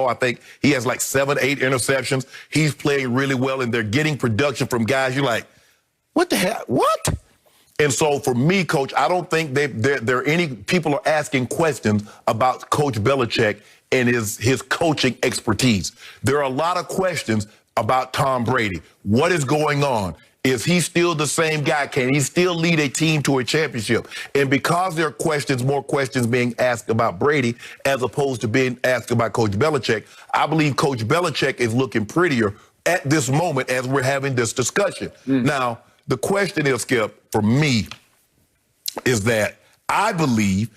I think he has like 7, 8 interceptions. He's playing really well, and they're getting production from guys. You're like, what the hell? What? And so for me, Coach, I don't think there are any people are asking questions about Coach Belichick and his coaching expertise. There are a lot of questions about Tom Brady. What is going on? Is he still the same guy? Can he still lead a team to a championship? And because there are more questions being asked about Brady as opposed to being asked about Coach Belichick, I believe Coach Belichick is looking prettier at this moment as we're having this discussion. Now, the question is, Skip, for me, is that I believe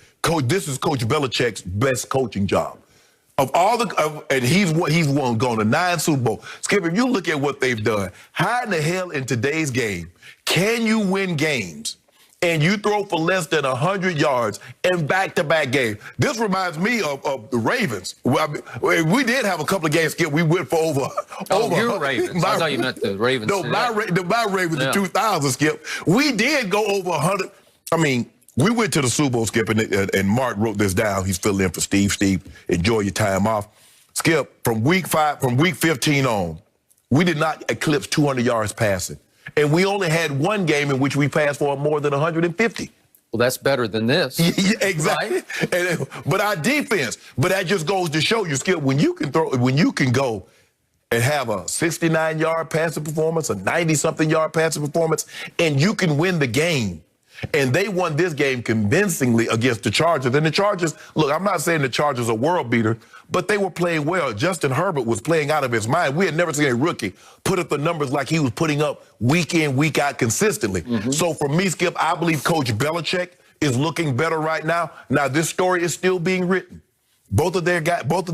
this is Coach Belichick's best coaching job. Of all and he's gone to 9 Super Bowls. Skip, if you look at what they've done, how in the hell in today's game can you win games and you throw for less than 100 yards in back-to-back games? This reminds me of the Ravens. We did have a couple of games, Skip. We went for over. Your Ravens. I thought you meant the Ravens. No, my Ravens in 2000, Skip. We did go over 100. I mean, we went to the Super Bowl, Skip, and Mark wrote this down. He's filling in for Steve. Steve, enjoy your time off. Skip, from week 15 on, we did not eclipse 200 yards passing. And we only had one game in which we passed for more than 150. Well, that's better than this. Yeah, exactly. Right? But our defense, that just goes to show you, Skip, when you can go and have a 69-yard passing performance, a 90-something yard passing performance, and you can win the game. And they won this game convincingly against the Chargers. And the Chargers, look, I'm not saying the Chargers are world beater, but they were playing well. Justin Herbert was playing out of his mind. We had never seen a rookie put up the numbers like he was putting up week in, week out consistently. So for me, Skip, I believe Coach Belichick is looking better right now. Now, this story is still being written. Both of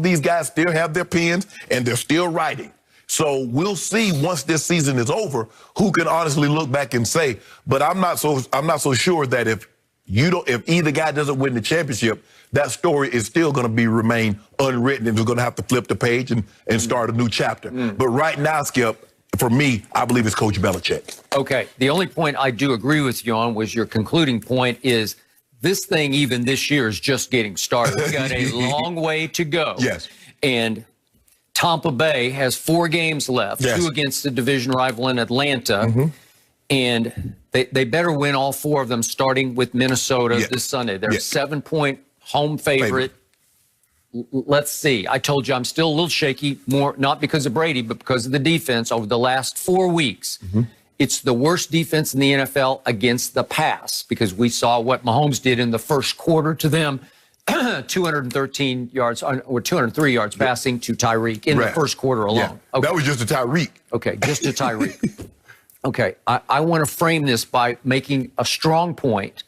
these guys still have their pens, and they're still writing. So we'll see once this season is over who can honestly look back and say. But I'm not so sure that if either guy doesn't win the championship, that story is still going to remain unwritten, and we're going to have to flip the page and start a new chapter. But right now, Skip, for me, I believe it's Coach Belichick. Okay. The only point I do agree with you on was your concluding point is this thing even this year is just getting started. We've got a long way to go. Yes. And Tampa Bay has 4 games left, 2 against the division rival in Atlanta, and they better win all 4 of them, starting with Minnesota this Sunday. They're a 7-point home favorite. Let's see. I told you I'm still a little shaky, more not because of Brady, but because of the defense over the last 4 weeks. It's the worst defense in the NFL against the pass, because we saw what Mahomes did in the first quarter to them. 213 yards or 203 yards passing to Tyreek in the first quarter alone. Okay. That was just a Tyreek. Okay, just a Tyreek. Okay, I want to frame this by making a strong point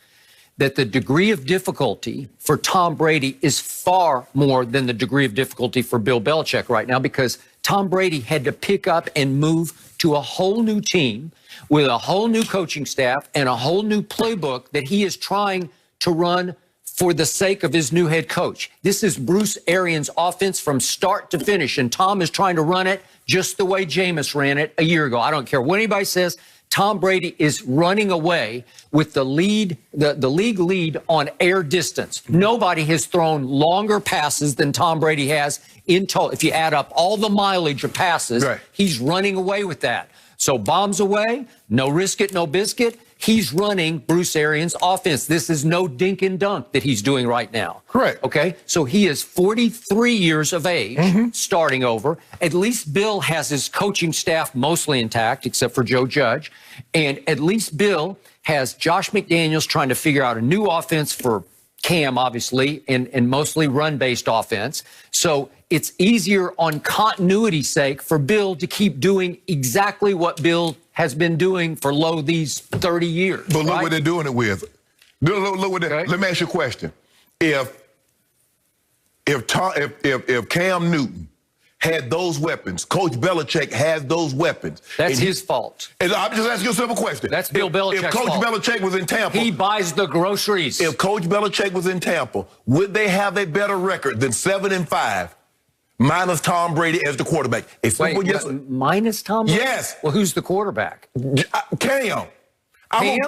that the degree of difficulty for Tom Brady is far more than the degree of difficulty for Bill Belichick right now, because Tom Brady had to pick up and move to a whole new team with a whole new coaching staff and a whole new playbook that he is trying to run for the sake of his new head coach. This is Bruce Arians' offense from start to finish, and Tom is trying to run it just the way Jameis ran it a year ago. I don't care what anybody says. Tom Brady is running away with the lead, the league lead on air distance. Nobody has thrown longer passes than Tom Brady has in total. If you add up all the mileage of passes, he's running away with that. So bombs away, no risk it, no biscuit. He's running Bruce Arians' offense. This is no dink and dunk that he's doing right now. Correct. Okay? So he is 43 years of age, starting over. At least Bill has his coaching staff mostly intact, except for Joe Judge. And at least Bill has Josh McDaniels trying to figure out a new offense for Cam, obviously, and mostly run-based offense. So it's easier on continuity's sake for Bill to keep doing exactly what Bill has been doing for these 30 years. But look what they're doing it with. Look what let me ask you a question. If Cam Newton had those weapons, Coach Belichick has those weapons. That's his fault. And I'm just asking you a simple question. That's Bill Belichick's fault. If Coach Belichick was in Tampa. He buys the groceries. If Coach Belichick was in Tampa, would they have a better record than 7-5? Minus Tom Brady as the quarterback. Minus Tom Brady? Yes. Well, who's the quarterback? Cam. I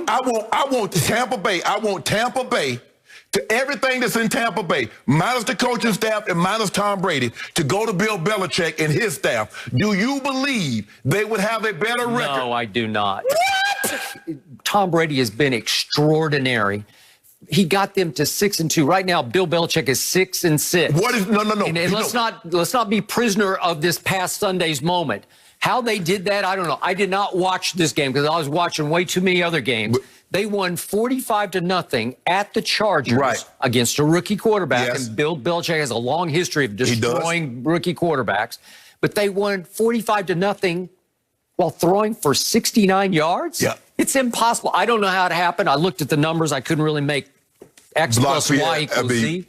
want Tampa Bay. I want Tampa Bay to everything that's in Tampa Bay, minus the coaching staff and minus Tom Brady, to go to Bill Belichick and his staff, do you believe they would have a better record? No, I do not. What? Tom Brady has been extraordinary. He got them to 6-2. Right now, Bill Belichick is 6-6. What is no? And let's not be prisoner of this past Sunday's moment. How they did that, I don't know. I did not watch this game because I was watching way too many other games. They won 45-0 at the Chargers against a rookie quarterback. Yes. And Bill Belichick has a long history of destroying rookie quarterbacks. But they won 45-0 while throwing for 69 yards? Yeah. It's impossible. I don't know how it happened. I looked at the numbers. I couldn't really make X plus Y equals Z.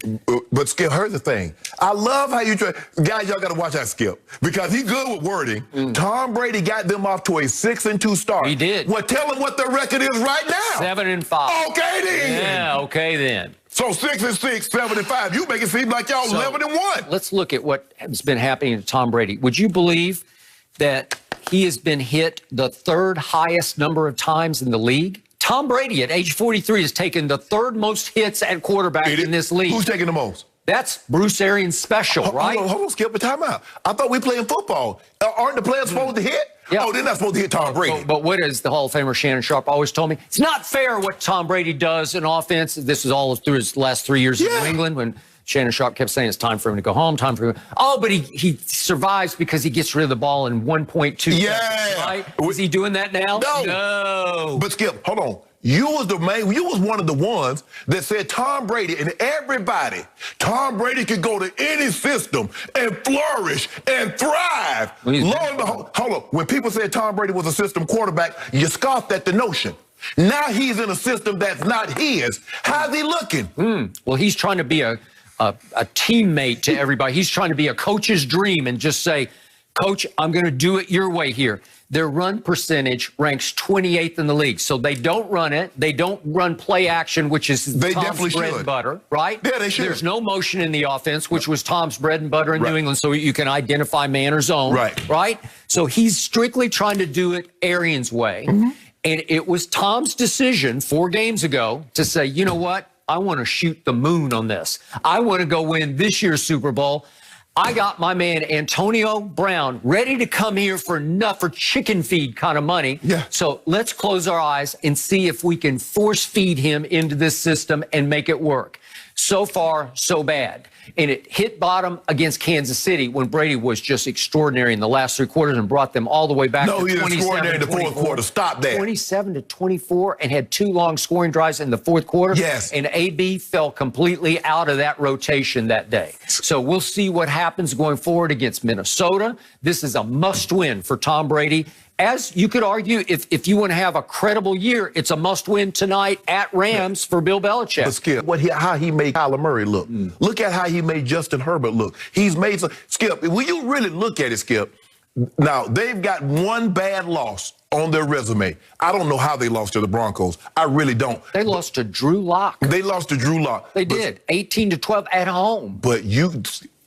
But Skip, here's the thing. I love how you try. Guys, y'all got to watch that, Skip, because he's good with wording. Tom Brady got them off to a 6-2 start. He did. Well, tell them what their record is right now. 7-5. Okay, then. Yeah, okay, then. So 6-6, 7-5. You make it seem like y'all 11-1. Let's look at what has been happening to Tom Brady. Would you believe that he has been hit the third highest number of times in the league? Tom Brady at age 43 has taken the third most hits at quarterback in this league. Who's taking the most? That's Bruce Arians' special, right? Hold on, Skip, a timeout. I thought we playing football. Aren't the players supposed to hit? Yeah. Oh, they're not supposed to hit Tom Brady. But what is the Hall of Famer Shannon Sharp always told me? It's not fair what Tom Brady does in offense. This is all through his last 3 years in New England when Shannon Sharp kept saying it's time for him to go home, time for him. Oh, but he survives because he gets rid of the ball in 1.2 seconds, right? Is he doing that now? No. But Skip, hold on. You was one of the ones that said Tom Brady and everybody, Tom Brady could go to any system and flourish and thrive. Lo and behold, hold on. When people said Tom Brady was a system quarterback, you scoffed at the notion. Now he's in a system that's not his. How's he looking? Well, he's trying to be a teammate to everybody. He's trying to be a coach's dream and just say, Coach, I'm going to do it your way here. Their run percentage ranks 28th in the league. So they don't run it. They don't run play action, which is Tom's bread and butter, right? Yeah, they should. There's no motion in the offense, which was Tom's bread and butter in New England, so you can identify man or zone, right? So he's strictly trying to do it Arians' way. And it was Tom's decision 4 games ago to say, you know what? I want to shoot the moon on this. I want to go win this year's Super Bowl. I got my man Antonio Brown ready to come here for chicken feed kind of money. Yeah. So let's close our eyes and see if we can force feed him into this system and make it work. So far, so bad. And it hit bottom against Kansas City when Brady was just extraordinary in the last 3 quarters and brought them all the way back to 27-24. No, he was extraordinary in the fourth quarter. Stop that. 27-24 and had 2 long scoring drives in the fourth quarter. Yes. And AB fell completely out of that rotation that day. So we'll see what happens going forward against Minnesota. This is a must-win for Tom Brady. As you could argue, if you want to have a credible year, it's a must-win tonight at Rams for Bill Belichick. But Skip, how he made Kyler Murray look. Look at how he made Justin Herbert look. He's made some. Skip, when you really look at it, Skip, now they've got one bad loss on their resume. I don't know how they lost to the Broncos. I really don't. They lost to Drew Lock. They lost to Drew Lock. They did, 18-12 at home. But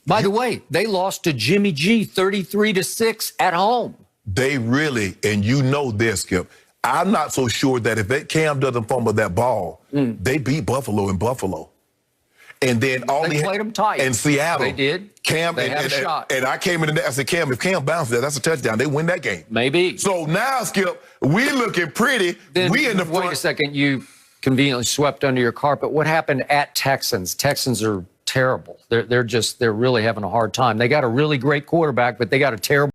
By the way, they lost to Jimmy G 33-6 at home. They really, and you know this, Skip, I'm not so sure that if that Cam doesn't fumble that ball, they beat Buffalo in Buffalo. And then they played them tight. And Seattle. They did. Cam, they had a shot. And I came in and I said, Cam, if Cam bounces that, that's a touchdown. They win that game. Maybe. So now, Skip, we looking pretty. Then, we in the front. Wait a second. You conveniently swept under your carpet. What happened at Texans? Texans are terrible. They're really having a hard time. They got a really great quarterback, but they got a terrible